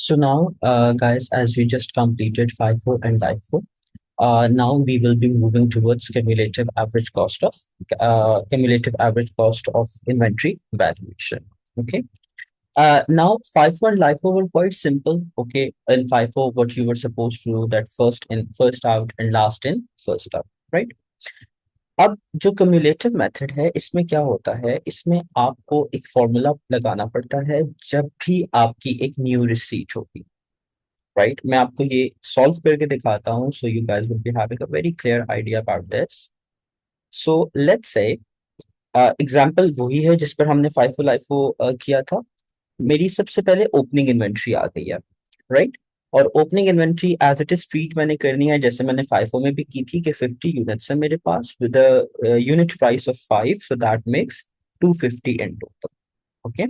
So now, guys, as we just completed FIFO and LIFO, now we will be moving towards cumulative average cost of inventory valuation. Okay. Now FIFO and LIFO were quite simple. Okay. In FIFO, what you were supposed to do that first in, first out, and last in, first out, right? अब जो cumulative method है इसमें क्या होता है, इसमें आपको एक फॉर्मूला लगाना पड़ता है जब भी आपकी एक न्यू रिसीट होगी, राइट? मैं आपको ये सॉल्व करके दिखाता हूँ, so you guys will be having a very clear idea about this. So let's say example वही है जिस पर हमने फाइफो लाइफो किया था। मेरी सबसे पहले ओपनिंग इन्वेंट्री आ गई है, राइट? और opening inventory as it is treat मैंने करनी है जैसे मैंने फाइफो में भी की थी कि 50 यूनिट्स है मेरे पास with unit price of 5, so that makes 250 in total. Okay.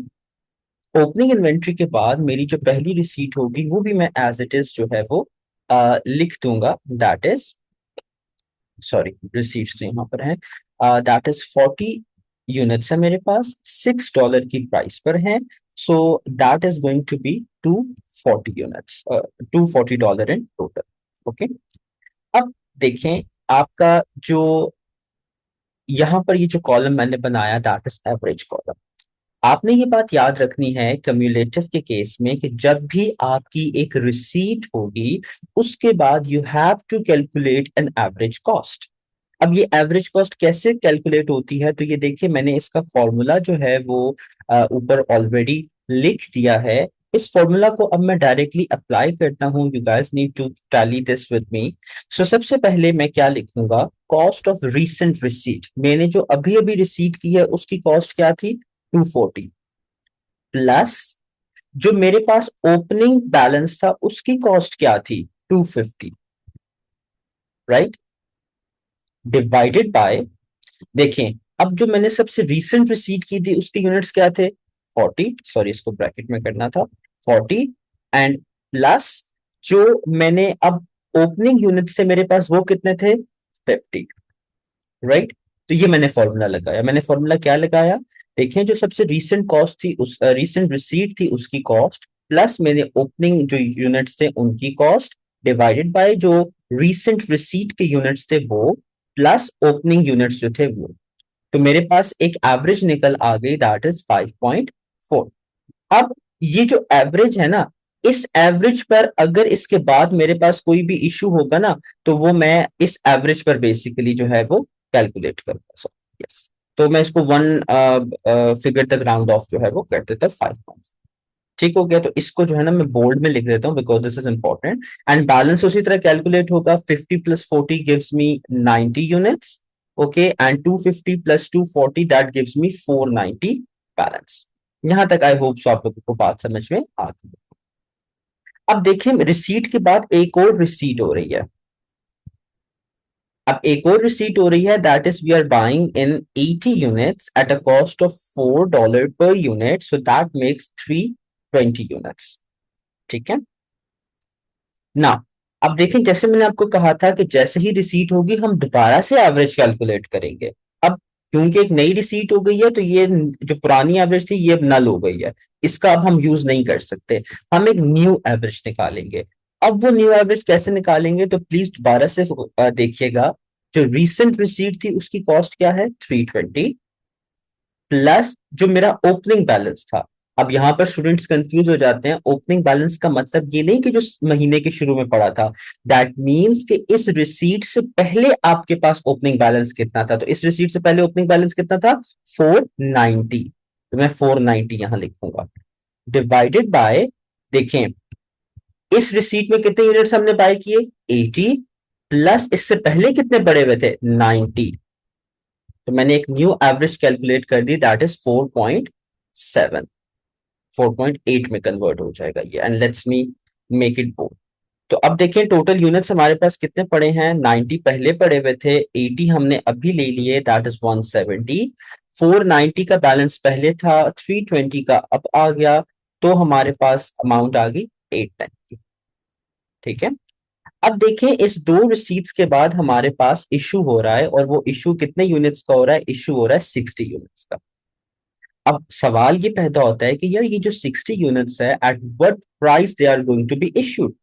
Opening inventory के बाद मेरी जो पहली रिसीट होगी वो भी मैं एज इट इज जो है वो लिख दूंगा, दैट इज, सॉरी रिसीट्स तो यहाँ पर है, दैट इज 40 यूनिट्स है मेरे पास, $6 की प्राइस पर है, so that is going to be 240 units, $240 in total. Okay. अब देखें आपका जो यहाँ पर ये जो कॉलम मैंने बनाया दैट इज एवरेज कॉलम। आपने ये बात याद रखनी है कम्युलेटिव के केस में कि जब भी आपकी एक रिसीट होगी उसके बाद you have to calculate an average cost. अब ये एवरेज कॉस्ट कैसे कैलकुलेट होती है, तो ये देखिए मैंने इसका फॉर्मूला जो है वो ऊपर ऑलरेडी लिख दिया है। इस फॉर्मूला को अब मैं डायरेक्टली अप्लाई करता हूँ, you guys need to tally this with me. So सबसे पहले मैं क्या लिखूंगा, कॉस्ट ऑफ रीसेंट रिसीट, मैंने जो अभी अभी रिसीट की है उसकी कॉस्ट क्या थी, 240, प्लस जो मेरे पास ओपनिंग बैलेंस था उसकी कॉस्ट क्या थी, 250, राइट? डिवाइडेड बाय, देखें अब जो मैंने सबसे रीसेंट रिसीट की थी उसके यूनिट्स क्या थे, 40, सॉरी इसको ब्रैकेट में करना था, 40, एंड प्लस जो मैंने अब ओपनिंग यूनिट्स थे मेरे पास वो कितने थे, 50, राइट? तो ये मैंने फॉर्मूला लगाया। मैंने फॉर्मूला क्या लगाया, देखें जो सबसे रीसेंट कॉस्ट थी उस रीसेंट रिसीट थी उसकी कॉस्ट, प्लस मैंने ओपनिंग जो यूनिट्स थे उनकी कॉस्ट, डिवाइडेड बाय जो रीसेंट रिसीट के यूनिट्स थे वो, प्लस ओपनिंग यूनिट्स जो थे वो, तो मेरे पास एक एवरेज निकल आ गई दैट इज 5.4। अब ये जो एवरेज है ना, इस एवरेज पर अगर इसके बाद मेरे पास कोई भी इशू होगा ना तो वो मैं इस एवरेज पर बेसिकली जो है वो कैलकुलेट करूंगा। सो यस, तो मैं इसको वन फिगर तक राउंड ऑफ जो है वो कर देता हूँ, 5.4। ठीक हो गया, तो इसको जो है ना मैं बोल्ड में लिख देता हूँ because this is important. And balance उसी तरह कैलकुलेट होगा, 50 plus 40 gives me 90 units, okay, and 250 plus 240 that gives me 490 balance. यहां तक आई होप सो आप लोगों को बात समझ में आ गई। अब देखें रिसीट के बाद एक और रिसीट हो रही है, अब एक और रिसीट हो रही है, that is we are buying in 80 units at a cost of $4 per unit, so that makes 320 units. ठीक है ना? अब देखें जैसे मैंने आपको कहा था कि जैसे ही रिसीट होगी हम दोबारा से एवरेज कैलकुलेट करेंगे। अब क्योंकि एक नई रिसीट हो गई है तो ये जो पुरानी एवरेज थी ये अब नल हो गई है, इसका अब हम यूज नहीं कर सकते, हम एक न्यू एवरेज निकालेंगे। अब वो न्यू एवरेज कैसे निकालेंगे, तो प्लीज दोबारा से देखिएगा, जो रीसेंट रिसीट थी उसकी कॉस्ट क्या है, 320, प्लस जो मेरा ओपनिंग बैलेंस था। अब यहाँ पर स्टूडेंट्स कंफ्यूज हो जाते हैं, ओपनिंग बैलेंस का मतलब ये नहीं कि जो महीने के शुरू में पड़ा था, दैट मींस कि इस रिसीट से पहले आपके पास ओपनिंग बैलेंस कितना था, तो इस रिसीट से पहले ओपनिंग बैलेंस कितना था, 490, तो मैं 490 यहां लिखूंगा, डिवाइडेड बाय, देखें इस रिसीट में कितने यूनिट्स हमने बाय किए, 80, प्लस इससे पहले कितने पड़े हुए थे, 90, तो मैंने एक न्यू एवरेज कैलकुलेट कर दी दैट इज 4.7, 4.8 में कन्वर्ट हो जाएगा ये, and let's me make it bold. तो अब देखें टोटल यूनिट्स हमारे पास कितने पड़े हैं, 90 पहले पड़े हुए थे, 80 हमने अभी ले लिए दैट इज 170, 490 का बैलेंस पहले था, 320 का अब आ गया, तो हमारे पास अमाउंट आ गई 890। ठीक है। अब देखें इस दो रिसीट्स के बाद हमारे पास इशू हो रहा है, और वो इशू कितने यूनिट्स का हो रहा है, इशू हो रहा है 60 यूनिट्स का। अब सवाल ये पैदा होता है कि यार ये जो 60 यूनिट्स है, at what price they are going to be issued.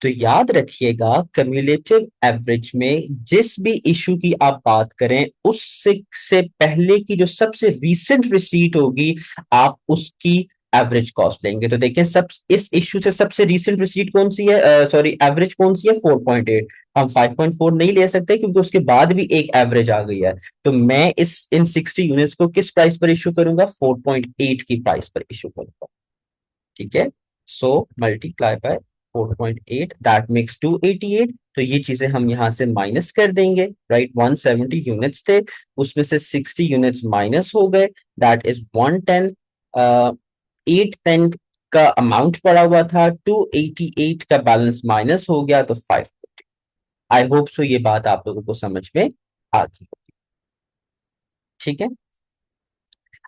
तो याद रखिएगा, कम्युलेटिव एवरेज में जिस भी इशू की आप बात करें, उससे से पहले की जो सबसे रीसेंट रिसीट होगी, आप उसकी एवरेज कॉस्ट लेंगे। तो देखें, सब इस इशू से सबसे रीसेंट रिसीट कौन सी है, सॉरी एवरेज कौन सी है, 4.8। हम 5.4 नहीं ले सकते क्योंकि उसके बाद भी एक एवरेज आ गई है। तो मैं इस इन 60 यूनिट्स को किस प्राइस पर इशू करूंगा, 4.8 की प्राइस पर इशू करूंगा। ठीक है, so multiply by 4.8, that makes 288। तो ये चीजें हम यहां से माइनस कर देंगे, राइट। 170 यूनिट्स थे, उसमें से 60 यूनिट्स माइनस हो गए, दैट इज 110। 810 का अमाउंट पड़ा हुआ था, 288 का बैलेंस माइनस हो गया, तो 5। आई होप सो ये बात आप लोगों को समझ में आ गई। ठीक है,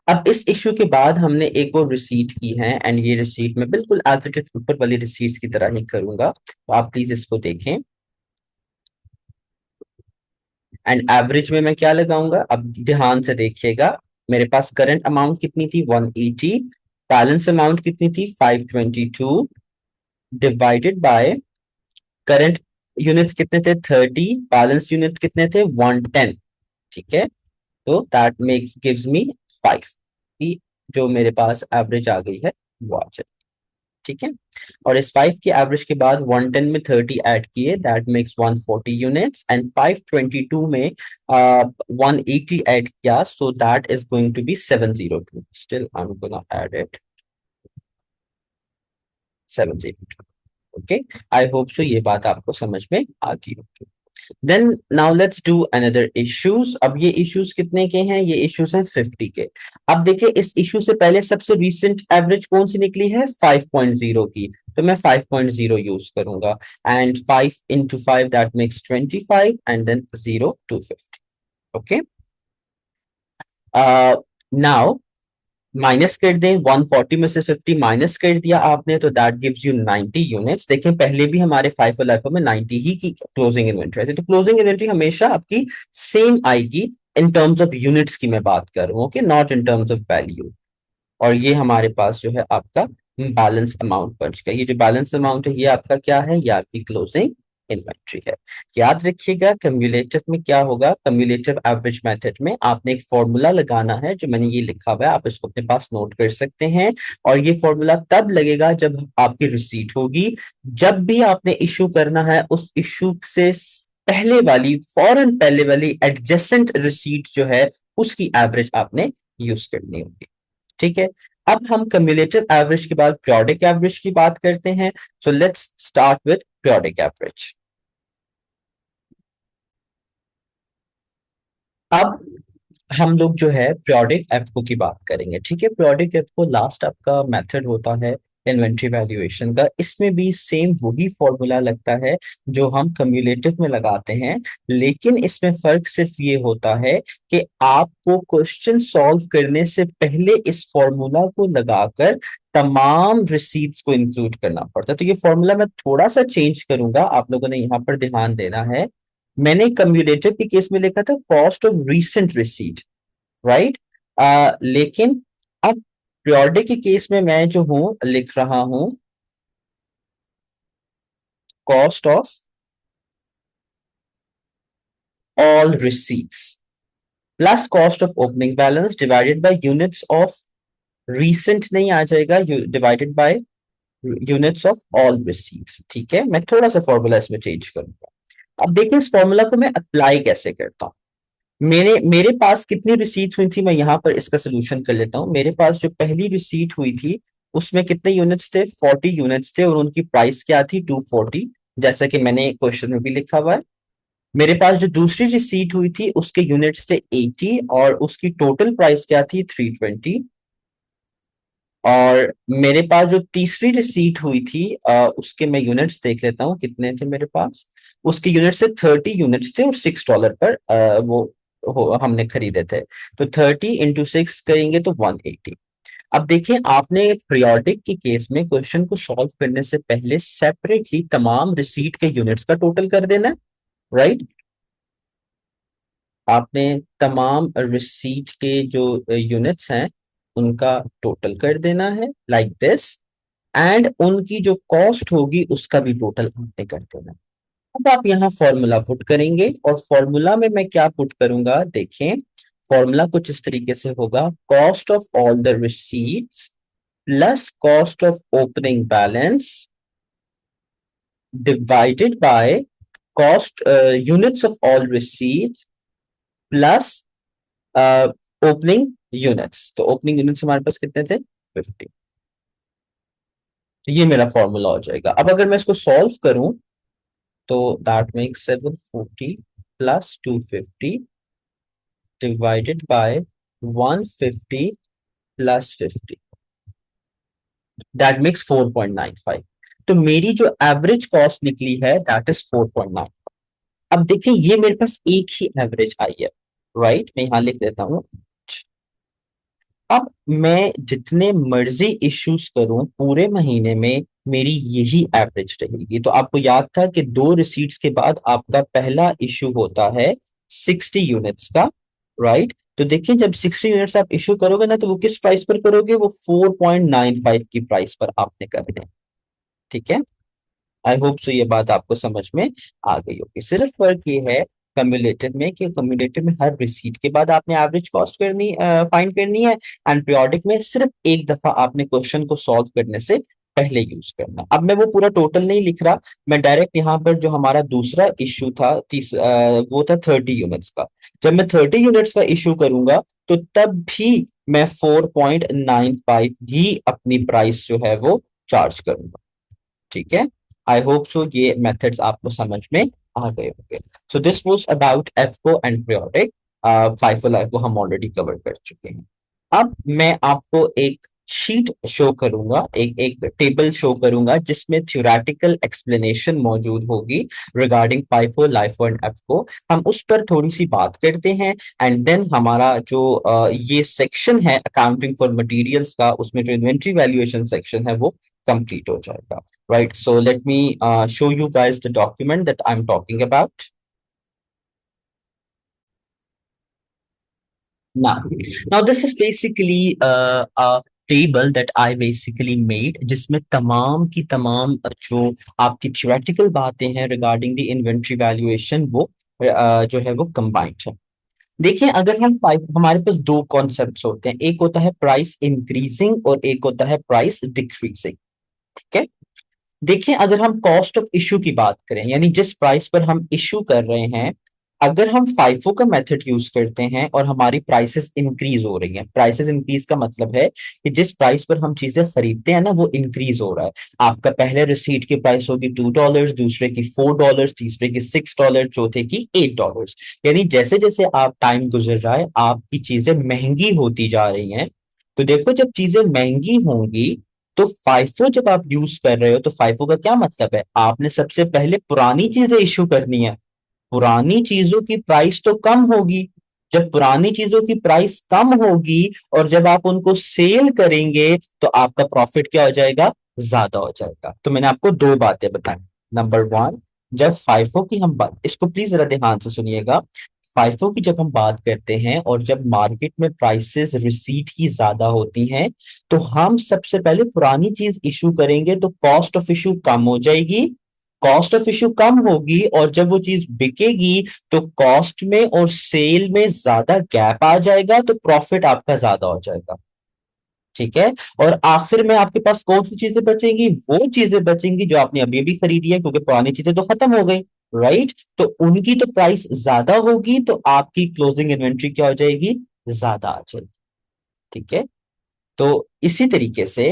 अब इस इश्यू के बाद हमने एक और रिसीट की है, एंड ये रिसीट मैं बिल्कुल एज इट इज ऊपर वाली रिसीट्स की तरह ही करूंगा, तो आप प्लीज इसको देखें। एंड एवरेज में मैं क्या लगाऊंगा, अब ध्यान से देखिएगा। मेरे पास करंट अमाउंट कितनी थी, 180। बैलेंस अमाउंट कितनी थी, 522, डिवाइडेड बाय करंट यूनिट्स कितने थे, 30। बैलेंस यूनिट कितने थे, 110। ठीक है, तो दैट मेक्स गिव्स मी 5 की जो मेरे पास एवरेज आ गई है वो आ जाए। ठीक है, और इस 5 के एवरेज के बाद 110 में 30 ऐड किए, दैट मेक्स 140 यूनिट्स, एंड 522 में 180 ऐड किया, so that is going to be 702। Still I am gonna add it, 702। Okay, I hope so ये बात आपको समझ में आ गई होगी। Then now let's do another issues. अब ये इश्यूज कितने के हैं, ये इश्यूज हैं 50 के। अब देखिए, इस इश्यू से पहले सबसे रीसेंट एवरेज कौन सी निकली है, 5.0 की। तो मैं 5.0 यूज करूंगा, and 5 into 5 that makes 25, and then 0 to 50। Okay, now minus कर दें, 140 में से 50 माइनस कर दिया आपने, तो दैट गिव्स यू 90 यूनिट्स। देखें, पहले भी हमारे फाइव लाइफो में 90 ही की क्लोजिंग इन्वेंट्री थी, तो क्लोजिंग इन्वेंट्री हमेशा आपकी सेम आएगी। इन टर्म्स ऑफ यूनिट्स की मैं बात कर रहा हूँ, okay, not in terms of value. और ये हमारे पास जो है आपका बैलेंस अमाउंट बच गया। ये जो बैलेंस अमाउंट है, ये आपका क्या है, ये आपकी क्लोजिंग इन्वेंट्री है। याद रखिएगा, कम्युलेटिव में क्या होगा, कम्युलेटिव एवरेज मेथड में आपने एक फॉर्मूला लगाना है, जो मैंने ये लिखा हुआ है, आप इसको अपने पास नोट कर सकते हैं। और ये फॉर्मूला तब लगेगा जब आपकी रिसीट होगी। जब भी आपने इशू करना है, उस इशू से पहले वाली, फौरन पहले वाली एडजेसेंट रिसीट जो है, उसकी एवरेज आपने यूज करनी होगी। ठीक है, अब हम कम्युलेटिव एवरेज के बाद पीरियोडिक एवरेज की बात करते हैं। So let's start with periodic average. अब हम लोग जो है पीरियोडिक एफओ की बात करेंगे। ठीक है, पीरियोडिक एफओ लास्ट आपका मेथड होता है इन्वेंट्री वैल्यूएशन का। इसमें भी सेम वही फॉर्मूला लगता है जो हम कम्युलेटिव में लगाते हैं, लेकिन इसमें फर्क सिर्फ ये होता है कि आपको क्वेश्चन सॉल्व करने से पहले इस फॉर्मूला को लगाकर तमाम रिसीट्स को इंक्लूड करना पड़ता है। तो ये फॉर्मूला मैं थोड़ा सा चेंज करूंगा, आप लोगों ने यहाँ पर ध्यान देना है। मैंने कम्युलेटिव के केस में लिखा था cost of recent receipt, right. लेकिन अब पीरियोडिक के केस में मैं जो हूं लिख रहा हूं cost of all receipts plus cost of opening balance divided by units of recent नहीं आ जाएगा, divided by units of all receipts. ठीक है, मैं थोड़ा सा फॉर्मूला इसमें चेंज करूंगा। अब देखिए, इस फॉर्मूला को मैं अप्लाई कैसे करता हूं। मेरे मेरे पास कितनी रिसीट हुई थी, मैं यहाँ पर इसका सोल्यूशन कर लेता हूँ। मेरे पास जो पहली रिसीट हुई थी, उसमें कितने यूनिट्स थे, 40 यूनिट्स थे, और उनकी प्राइस क्या थी, 240, जैसा कि मैंने क्वेश्चन में भी लिखा हुआ है। मेरे पास जो दूसरी रिसीट हुई थी, उसके यूनिट्स थे 80, और उसकी टोटल प्राइस क्या थी, 320। और मेरे पास जो तीसरी रिसीट हुई थी, उसके मैं यूनिट्स देख लेता हूँ कितने थे मेरे पास। उसके यूनिट से 30 यूनिट्स थे, और $6 पर हमने खरीदे थे। तो 30 × 6 करेंगे तो 180। अब देखिए, आपने पीरियोडिक के केस में क्वेश्चन को सॉल्व करने से पहले सेपरेटली तमाम रिसीट के यूनिट्स का टोटल कर देना है, राइट। आपने तमाम रिसीट के जो यूनिट्स हैं, उनका टोटल कर देना है लाइक दिस, एंड उनकी जो कॉस्ट होगी उसका भी टोटल आपने कर देना है। अब आप यहाँ फॉर्मूला पुट करेंगे, और फॉर्मूला में मैं क्या पुट करूंगा, देखें फॉर्मूला कुछ इस तरीके से होगा, cost of all the receipts plus cost of opening balance divided by cost units of all receipts plus opening units. तो ओपनिंग यूनिट्स हमारे पास कितने थे, 50। तो ये मेरा फॉर्मूला हो जाएगा। अब अगर मैं इसको सॉल्व करूं तो that makes 740 plus 250 divided by 150 plus 50, that makes 4.95। तो मेरी जो एवरेज कॉस्ट निकली है दैट इज 4.9। अब देखिए ये मेरे पास एक ही एवरेज आई है, राइट, मैं यहां लिख देता हूं। अब मैं जितने मर्जी इश्यूज करूं पूरे महीने में, मेरी यही एवरेज रहेगी। तो आपको याद था कि 2 रिसीट्स के बाद आपका पहला इशू होता है 60 यूनिट्स का, राइट। तो देखिए जब 60 यूनिट्स आप इशू करोगे ना, तो वो किस प्राइस पर करोगे, वो 4.95 की प्राइस पर आपने करने हैं, ठीक है। आई होप सो ये बात आपको समझ में आ गई होगी। सिर्फ फर्क ये है कम्युलेटिव में कि कम्युलेटिव में हर रिसीट के बाद आपने एवरेज कॉस्ट करनी फाइंड करनी है, एंड पीरियोडिक में सिर्फ एक दफा आपने क्वेश्चन को सॉल्व करने से पहले यूज करना। अब मैं वो पूरा टोटल नहीं लिख रहा, मैं डायरेक्ट यहाँ पर जो हमारा दूसरा इश्यू था वो था 30 यूनिट्स का। जब मैं 30 यूनिट्स का इश्यू करूंगा तो तब भी मैं 4.95 ही अपनी प्राइस जो है वो चार्ज करूंगा, ठीक है। आई होप सो ये मेथड्स आपको समझ में आ गए होंगे। सो दिस वाज अबाउट एफको एंड पीरियोडिक। फाइफो लाइफो हम ऑलरेडी कवर कर चुके हैं। अब मैं आपको एक शीट शो करूंगा, एक एक टेबल शो करूंगा जिसमें थ्योरेटिकल एक्सप्लेनेशन मौजूद होगी रिगार्डिंग फाइफो लाइफो एंड एफको। हम उस पर थोड़ी सी बात करते हैं, एंड देन हमारा जो ये सेक्शन है अकाउंटिंग फॉर मटेरियल्स का, उसमें जो इन्वेंट्री वैल्यूएशन सेक्शन है वो कंप्लीट हो जाएगा। Right, so let me show you guys the document that I'm talking about. Now this is basically a table that I basically made, जिसमें तमाम की तमाम जो आपकी theoretical बातें हैं regarding the inventory valuation वो जो है वो combined है। देखिए अगर हम हमारे पास दो कॉन्सेप्ट्स होते हैं, एक होता है प्राइस इंक्रीजिंग और एक होता है प्राइस डिक्रीजिंग, ठीक है। देखिए अगर हम कॉस्ट ऑफ इशू की बात करें, यानी जिस प्राइस पर हम इशू कर रहे हैं, अगर हम फाइफो का मेथड यूज करते हैं और हमारी प्राइसेस इंक्रीज हो रही हैं, प्राइसेस इंक्रीज का मतलब है कि जिस प्राइस पर हम चीजें खरीदते हैं ना वो इंक्रीज हो रहा है। आपका पहले रिसीट की प्राइस होगी $2, दूसरे की $4, तीसरे की $6, चौथे की $8। यानी जैसे जैसे आप टाइम गुजर रहा है आपकी चीजें महंगी होती जा रही हैं। तो देखो जब चीजें महंगी होंगी तो फाइफो जब आप यूज कर रहे हो, तो फाइफो का क्या मतलब है, आपने सबसे पहले पुरानी चीजें इश्यू करनी है। पुरानी चीजों की प्राइस तो कम होगी। जब पुरानी चीजों की प्राइस कम होगी और जब आप उनको सेल करेंगे तो आपका प्रॉफिट क्या हो जाएगा, ज्यादा हो जाएगा। तो मैंने आपको दो बातें बताई। नंबर वन, जब फाइफो की हम बात, इसको प्लीज जरा ध्यान से सुनिएगा, फाइफो की जब हम बात करते हैं और जब मार्केट में प्राइसेस रिसीट की ज्यादा होती हैं, तो हम सबसे पहले पुरानी चीज इशू करेंगे तो कॉस्ट ऑफ इशू कम हो जाएगी। कॉस्ट ऑफ इशू कम होगी और जब वो चीज बिकेगी तो कॉस्ट में और सेल में ज्यादा गैप आ जाएगा, तो प्रॉफिट आपका ज्यादा हो जाएगा, ठीक है। और आखिर में आपके पास कौन सी चीजें बचेंगी, वो चीजें बचेंगी जो आपने अभी अभी खरीदी है, क्योंकि पुरानी चीजें तो खत्म हो गई, राइट। तो उनकी तो प्राइस ज्यादा होगी, तो आपकी क्लोजिंग इन्वेंट्री क्या हो जाएगी, ज्यादा आ जाएगी, ठीक है। तो इसी तरीके से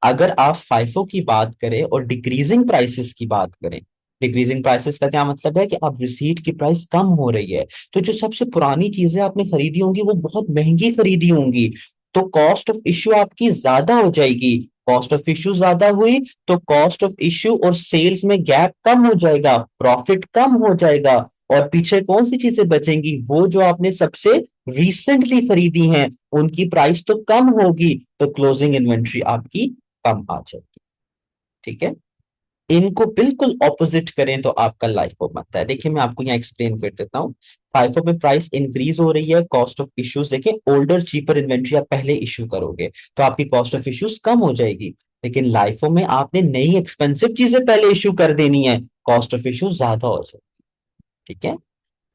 अगर आप फाइफो की बात करें और डिक्रीजिंग प्राइसेस की बात करें, डिक्रीजिंग प्राइसेस का क्या मतलब है कि अब रिसीट की प्राइस कम हो रही है, तो जो सबसे पुरानी चीजें आपने खरीदी होंगी वो बहुत महंगी खरीदी होंगी, तो कॉस्ट ऑफ इश्यू आपकी ज्यादा हो जाएगी। कॉस्ट ऑफ इश्यू ज्यादा हुई तो कॉस्ट ऑफ इश्यू और सेल्स में गैप कम हो जाएगा, प्रॉफिट कम हो जाएगा। और पीछे कौन सी चीजें बचेंगी, वो जो आपने सबसे रिसेंटली खरीदी हैं उनकी प्राइस तो कम होगी, तो क्लोजिंग इन्वेंट्री आपकी कम आ जाएगी, ठीक है। इनको बिल्कुल ऑपोजिट करें तो आपका लाइफो बनता है। देखिए मैं आपको यहाँ एक्सप्लेन कर देता हूँ। फाइफो में प्राइस इंक्रीज हो रही है, कॉस्ट ऑफ इश्यूज, देखिए ओल्डर चीपर इन्वेंट्री आप पहले इश्यू करोगे तो आपकी कॉस्ट ऑफ इश्यूज कम हो जाएगी। लेकिन लाइफो में आपने नई एक्सपेंसिव चीजें पहले इश्यू कर देनी है, कॉस्ट ऑफ इश्यूज ज्यादा हो जाएगी। ठीक है।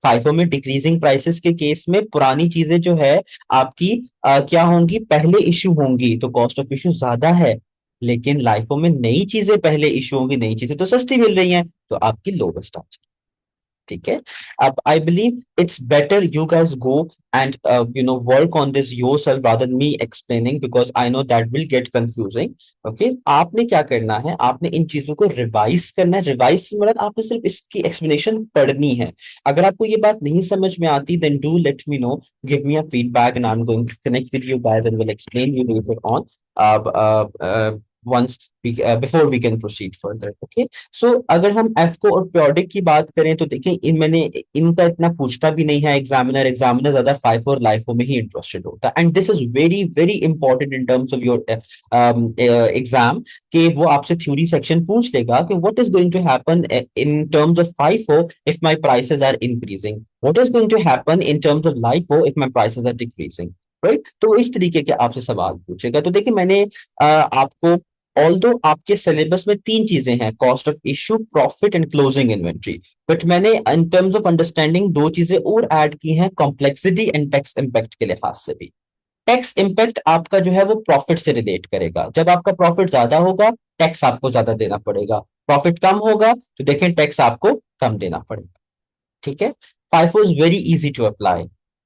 फाइफो में डिक्रीजिंग प्राइसेस के केस में पुरानी चीजें जो है आपकी क्या होंगी, पहले इश्यू होंगी तो कॉस्ट ऑफ इश्यू ज्यादा है। लेकिन लाइफो में नई चीजें पहले इश्यू होंगी, नई चीजें तो सस्ती मिल रही हैं तो आपकी लोवेस्ट आ जाएगी। ठीक है। अब I believe it's better you guys go and work on this your self rather than me explaining, because I know that will get confusing. Okay, आपने क्या करना है, आपने इन चीजों को रिवाइज करना है। रिवाइज मतलब आपने सिर्फ इसकी एक्सप्लेनेशन पढ़नी है। अगर आपको ये बात नहीं समझ में आती then do let me know, give me a feedback and I am going to connect with you guys and will explain you later on once before we can proceed further. Okay, so अगर हम एफको और प्योडिक की बात करें तो देखिए इन मैंने इनका इतना पूछता भी नहीं है एग्जामिनर। एग्जामिनर ज्यादा फाइफो और लाइफो में ही इंटरेस्टेड होता है, and this is very very important in terms of your exam, कि वो आपसे थ्योरी सेक्शन पूछ लेगा कि what is going to happen in terms of FIFO if my prices are increasing, what is going to happen in terms of LIFO if my prices are decreasing. Right, तो इस तरीके के आपसे सवाल पूछेगा। तो देखिए मैंने आपको, ऑल्दो आपके सिलेबस में तीन चीजें हैं, cost of issue, profit and closing inventory, but मैंने इन टर्म्स ऑफ अंडरस्टैंडिंग दो चीजें और ऐड की हैं कॉम्प्लेक्सिटी एंड टैक्स इम्पैक्ट के लिहाज से भी। टैक्स इम्पैक्ट आपका जो है वो प्रॉफिट से रिलेट करेगा। जब आपका प्रॉफिट ज्यादा होगा टैक्स आपको ज्यादा देना पड़ेगा, प्रॉफिट कम होगा तो देखें टैक्स आपको कम देना पड़ेगा। ठीक है। FIFO is very easy to apply.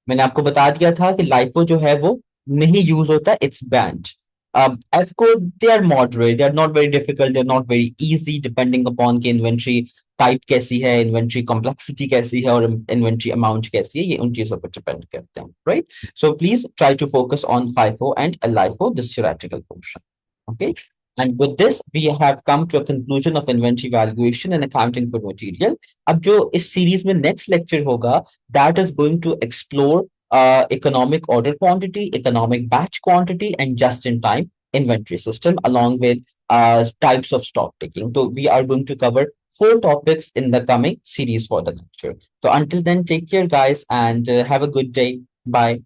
मैंने आपको बता दिया था कि लाइफो जो है वो नहीं यूज होता, इट्स बैंड। एफको they are moderate, they are not very difficult, they are not very easy, depending upon की इन्वेंट्री टाइप कैसी है, इन्वेंट्री कॉम्प्लेक्सिटी कैसी है और इन्वेंट्री अमाउंट कैसी है, ये उन चीजों पर डिपेंड करते हैं। Right, so please try to focus on FIFO and LIFO, this theoretical portion. Okay. And with this, we have come to a conclusion of inventory valuation and accounting for material. अब जो इस series में next lecture होगा, that is going to explore economic order quantity, economic batch quantity, and just-in-time inventory system, along with types of stock taking. So we are going to cover four topics in the coming series for the lecture. So until then, take care, guys, and have a good day. Bye.